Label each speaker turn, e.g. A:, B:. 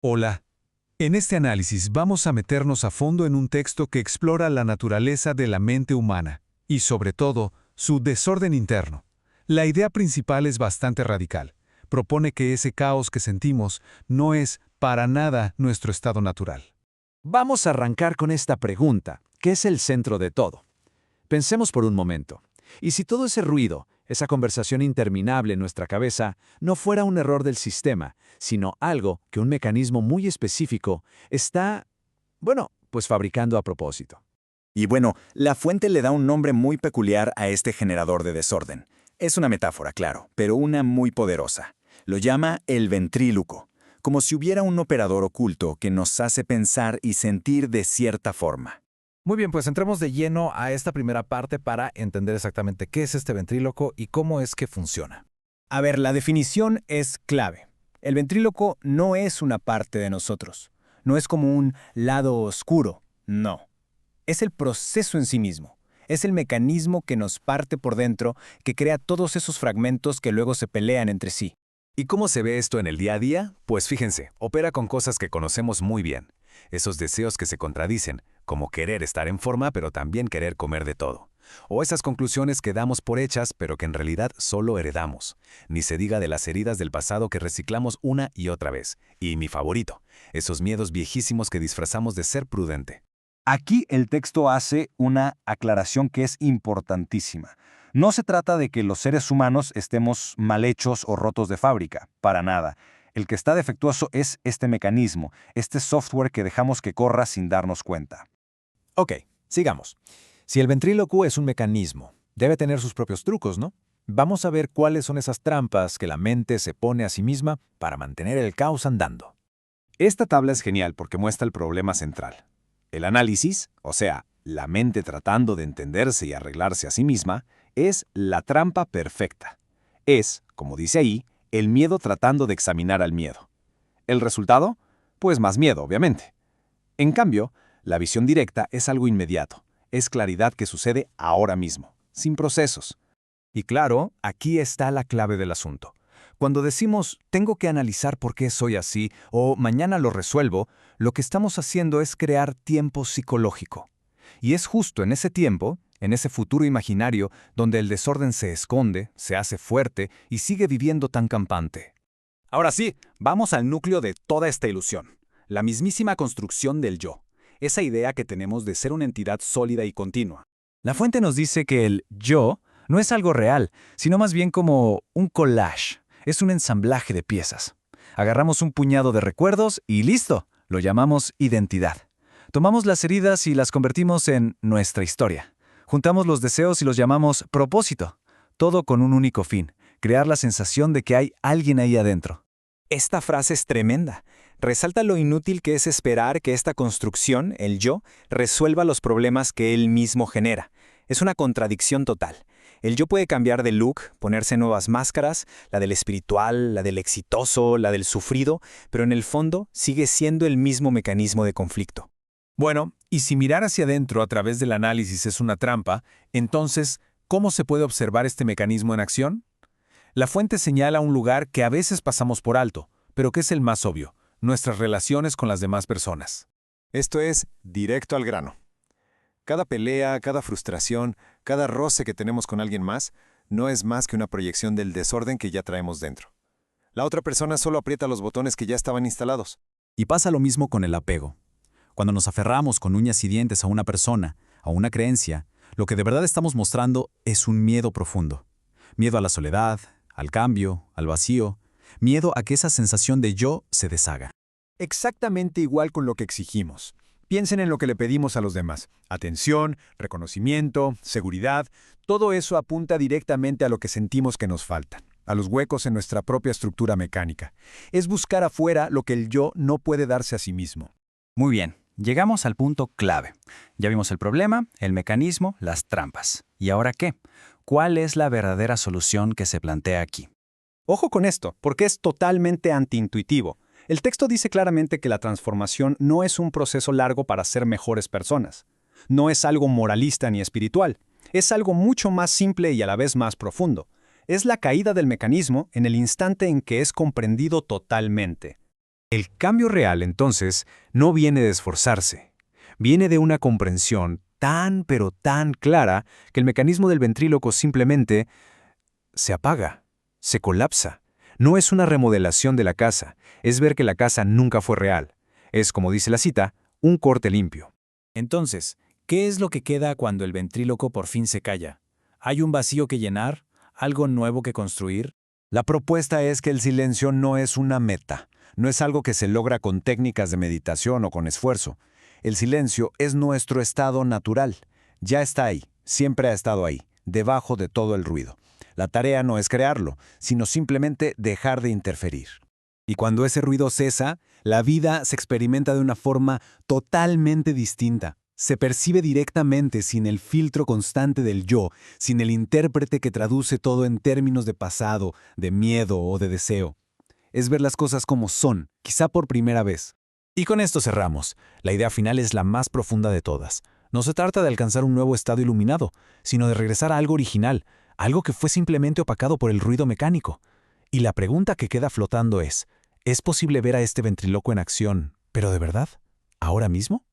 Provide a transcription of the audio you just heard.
A: Hola. En este análisis vamos a meternos a fondo en un texto que explora la naturaleza de la mente humana y, sobre todo, su desorden interno. La idea principal es bastante radical. Propone que ese caos que sentimos no es para nada nuestro estado natural.
B: Vamos a arrancar con esta pregunta, que es el centro de todo. Pensemos por un momento. ¿Y si todo ese ruido, esa conversación interminable en nuestra cabeza, no fuera un error del sistema, sino algo que un mecanismo muy específico está, pues fabricando a propósito?
C: Y bueno, la fuente le da un nombre muy peculiar a este generador de desorden. Es una metáfora, claro, pero una muy poderosa. Lo llama el ventríloco, como si hubiera un operador oculto que nos hace pensar y sentir de cierta forma.
D: Muy bien, pues entremos de lleno a esta primera parte para entender exactamente qué es este ventríloco y cómo es que funciona.
E: A ver, la definición es clave. El ventríloco no es una parte de nosotros. No es como un lado oscuro. No. Es el proceso en sí mismo. Es el mecanismo que nos parte por dentro, que crea todos esos fragmentos que luego se pelean entre sí.
B: ¿Y cómo se ve esto en el día a día? Pues fíjense, opera con cosas que conocemos muy bien. Esos deseos que se contradicen, como querer estar en forma pero también querer comer de todo. O esas conclusiones que damos por hechas pero que en realidad solo heredamos. Ni se diga de las heridas del pasado que reciclamos una y otra vez. Y mi favorito, esos miedos viejísimos que disfrazamos de ser prudente.
F: Aquí el texto hace una aclaración que es importantísima. No se trata de que los seres humanos estemos mal hechos o rotos de fábrica, para nada. El que está defectuoso es este mecanismo, este software que dejamos que corra sin darnos cuenta.
B: Ok, sigamos. Si el ventríloco es un mecanismo, debe tener sus propios trucos, ¿no? Vamos a ver cuáles son esas trampas que la mente se pone a sí misma para mantener el caos andando.
G: Esta tabla es genial porque muestra el problema central. El análisis, o sea, la mente tratando de entenderse y arreglarse a sí misma, es la trampa perfecta. Es, como dice ahí, el miedo tratando de examinar al miedo. ¿El resultado? Pues más miedo, obviamente. En cambio, la visión directa es algo inmediato. Es claridad que sucede ahora mismo, sin procesos.
B: Y claro, aquí está la clave del asunto. Cuando decimos, tengo que analizar por qué soy así o mañana lo resuelvo, lo que estamos haciendo es crear tiempo psicológico. Y es justo en ese tiempo, en ese futuro imaginario, donde el desorden se esconde, se hace fuerte y sigue viviendo tan campante.
H: Ahora sí, vamos al núcleo de toda esta ilusión. La mismísima construcción del yo. Esa idea que tenemos de ser una entidad sólida y continua.
B: La fuente nos dice que el yo no es algo real, sino más bien como un collage. Es un ensamblaje de piezas. Agarramos un puñado de recuerdos y ¡listo! Lo llamamos identidad. Tomamos las heridas y las convertimos en nuestra historia. Juntamos los deseos y los llamamos propósito. Todo con un único fin, crear la sensación de que hay alguien ahí adentro.
E: Esta frase es tremenda. Resalta lo inútil que es esperar que esta construcción, el yo, resuelva los problemas que él mismo genera. Es una contradicción total. El yo puede cambiar de look, ponerse nuevas máscaras, la del espiritual, la del exitoso, la del sufrido, pero en el fondo sigue siendo el mismo mecanismo de conflicto.
A: Bueno, y si mirar hacia adentro a través del análisis es una trampa, entonces, ¿cómo se puede observar este mecanismo en acción? La fuente señala un lugar que a veces pasamos por alto, pero que es el más obvio: nuestras relaciones con las demás personas.
G: Esto es directo al grano. Cada pelea, cada frustración, cada roce que tenemos con alguien más, no es más que una proyección del desorden que ya traemos dentro. La otra persona solo aprieta los botones que ya estaban instalados.
B: Y pasa lo mismo con el apego. Cuando nos aferramos con uñas y dientes a una persona, a una creencia, lo que de verdad estamos mostrando es un miedo profundo. Miedo a la soledad, al cambio, al vacío. Miedo a que esa sensación de yo se deshaga.
F: Exactamente igual con lo que exigimos. Piensen en lo que le pedimos a los demás. Atención, reconocimiento, seguridad. Todo eso apunta directamente a lo que sentimos que nos faltan, a los huecos en nuestra propia estructura mecánica. Es buscar afuera lo que el yo no puede darse a sí mismo.
I: Muy bien, llegamos al punto clave. Ya vimos el problema, el mecanismo, las trampas. ¿Y ahora qué? ¿Cuál es la verdadera solución que se plantea aquí?
E: Ojo con esto, porque es totalmente antiintuitivo. El texto dice claramente que la transformación no es un proceso largo para ser mejores personas. No es algo moralista ni espiritual. Es algo mucho más simple y a la vez más profundo. Es la caída del mecanismo en el instante en que es comprendido totalmente.
G: El cambio real, entonces, no viene de esforzarse. Viene de una comprensión tan pero tan clara que el mecanismo del ventríloco simplemente se apaga, se colapsa. No es una remodelación de la casa, es ver que la casa nunca fue real. Es, como dice la cita, un corte limpio.
B: Entonces, ¿qué es lo que queda cuando el ventríloco por fin se calla? ¿Hay un vacío que llenar? ¿Algo nuevo que construir?
F: La propuesta es que el silencio no es una meta, no es algo que se logra con técnicas de meditación o con esfuerzo. El silencio es nuestro estado natural. Ya está ahí, siempre ha estado ahí, debajo de todo el ruido. La tarea no es crearlo, sino simplemente dejar de interferir.
H: Y cuando ese ruido cesa, la vida se experimenta de una forma totalmente distinta. Se percibe directamente sin el filtro constante del yo, sin el intérprete que traduce todo en términos de pasado, de miedo o de deseo. Es ver las cosas como son, quizá por primera vez.
D: Y con esto cerramos. La idea final es la más profunda de todas. No se trata de alcanzar un nuevo estado iluminado, sino de regresar a algo original, algo que fue simplemente opacado por el ruido mecánico. Y la pregunta que queda flotando ¿es posible ver a este ventríloco en acción, pero de verdad? ¿Ahora mismo?